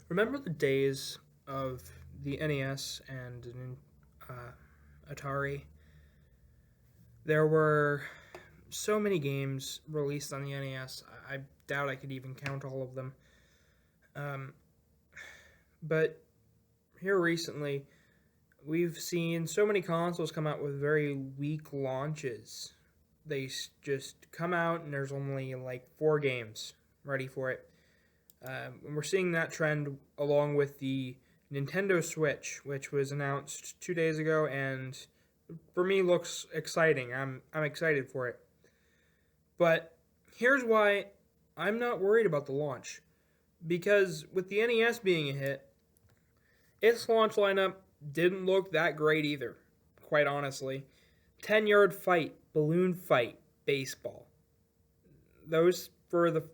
Remember the days of the NES and Atari? There were so many games released on the NES. I doubt I could even count all of them. Um, but here recently, we've seen so many consoles come out with very weak launches. Just come out and there's only like 4 games ready for it. And we're seeing that trend along with the Nintendo Switch, which was announced 2 days ago, and for me looks exciting. I'm excited for it. But here's why I'm not worried about the launch. Because with the NES being a hit, its launch lineup didn't look that great either, quite honestly. 10-yard fight, balloon fight, baseball. Those for the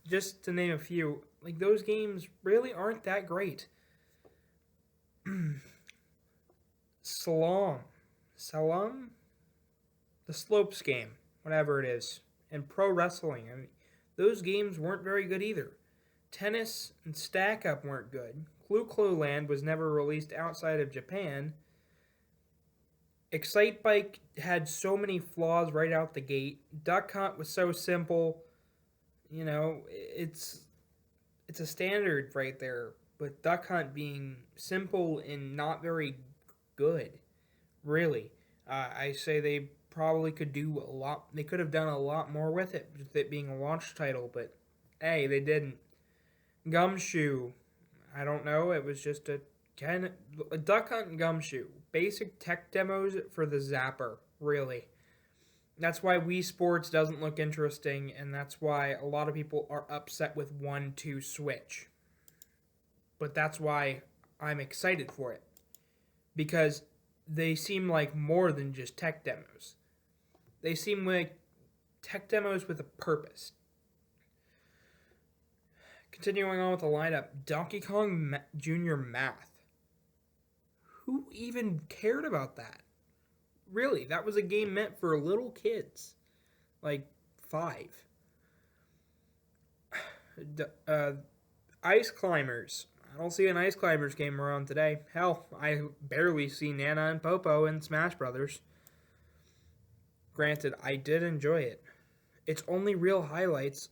just to name a few, like those games really aren't that great. Salam, Salam, the Slopes game, whatever it is, and pro wrestling. I mean, those games weren't very good either. Tennis and Stack Up weren't good. Clue Land was never released outside of Japan. Excite Bike had so many flaws right out the gate. Duck Hunt was so simple. It's a standard right there. But Duck Hunt being simple and not very good, really. I say they probably could do a lot. They could have done a lot more with it being a launch title. But hey, they didn't. Gumshoe, I don't know. It was just a Duck Hunt and Gumshoe. Basic tech demos for the Zapper, really. That's why Wii Sports doesn't look interesting, and that's why a lot of people are upset with 1-2 Switch. But that's why I'm excited for it. Because they seem like more than just tech demos. They seem like tech demos with a purpose. Continuing on with the lineup, Donkey Kong Jr. Math. Who even cared about that? Really, that was a game meant for little kids, like 5. Uh, Ice Climbers. I don't see an Ice Climbers game around today. Hell, I barely see Nana and Popo in Smash Brothers. Granted, I did enjoy it. Its only real highlights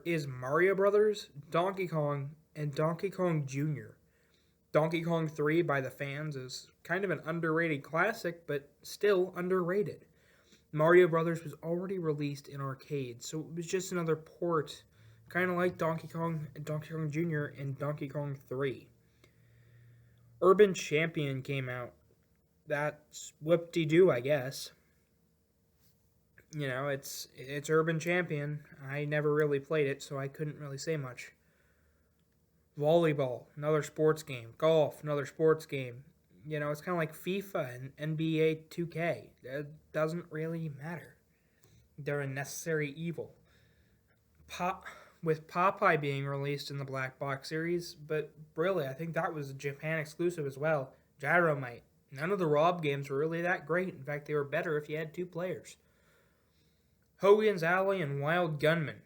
is Mario Brothers, Donkey Kong, and Donkey Kong Jr. Donkey Kong 3 by the fans is kind of an underrated classic, but still underrated. Mario Brothers was already released in arcades, so it was just another port, kind of like Donkey Kong Jr. and Donkey Kong 3. Urban Champion came out. That's whoop-de-doo, I guess. It's Urban Champion. I never really played it, so I couldn't really say much. Volleyball, another sports game. Golf, another sports game. It's kind of like FIFA and NBA 2K. It doesn't really matter. They're a necessary evil. With Popeye being released in the Black Box series, but really, I think that was a Japan exclusive as well. Gyromite. None of the Rob games were really that great. In fact, they were better if you had 2 players. Hogan's Alley and Wild Gunman.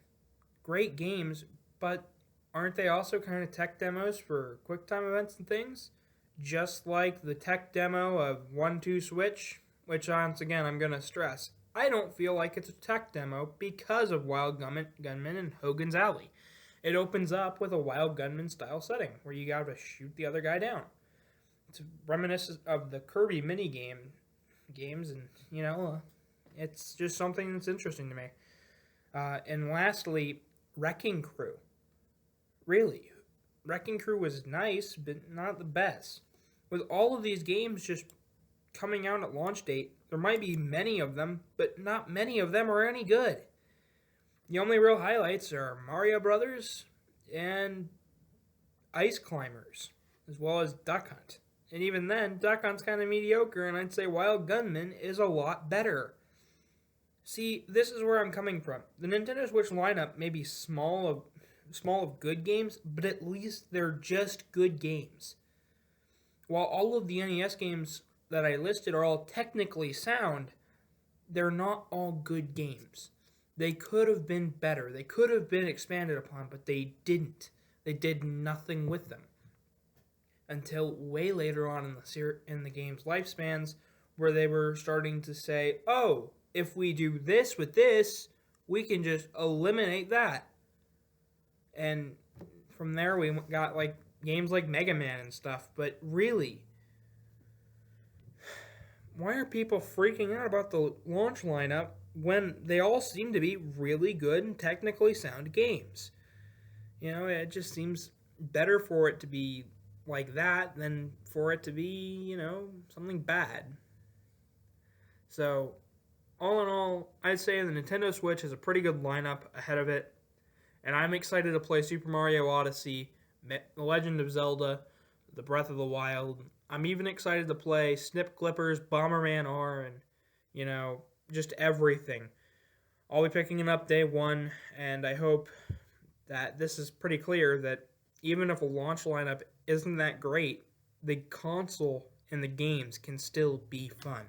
Great games, but aren't they also kind of tech demos for QuickTime events and things? Just like the tech demo of 1-2 Switch, which once again I'm going to stress. I don't feel like it's a tech demo because of Wild Gunman and Hogan's Alley. It opens up with a Wild Gunman style setting where you gotta shoot the other guy down. It's reminiscent of the Kirby mini games, and it's just something that's interesting to me. And lastly, Wrecking Crew. Really, Wrecking Crew was nice, but not the best. With all of these games just coming out at launch date, there might be many of them, but not many of them are any good. The only real highlights are Mario Brothers and Ice Climbers, as well as Duck Hunt. And even then, Duck Hunt's kind of mediocre, and I'd say Wild Gunman is a lot better. See, this is where I'm coming from. The Nintendo Switch lineup may be small of good games, but at least they're just good games. While all of the NES games that I listed are all technically sound, they're not all good games. They could have been better. They could have been expanded upon, but they didn't. They did nothing with them until way later on in the game's lifespans, where they were starting to say, "Oh, if we do this with this, we can just eliminate that." And from there, we got like games like Mega Man and stuff. But really, why are people freaking out about the launch lineup when they all seem to be really good and technically sound games? You know, it just seems better for it to be like that than for it to be, something bad. So, all in all, I'd say the Nintendo Switch has a pretty good lineup ahead of it. And I'm excited to play Super Mario Odyssey, The Legend of Zelda, The Breath of the Wild. I'm even excited to play Snip Clippers, Bomberman R, and, just everything. I'll be picking it up day one, and I hope that this is pretty clear that even if a launch lineup isn't that great, the console and the games can still be fun.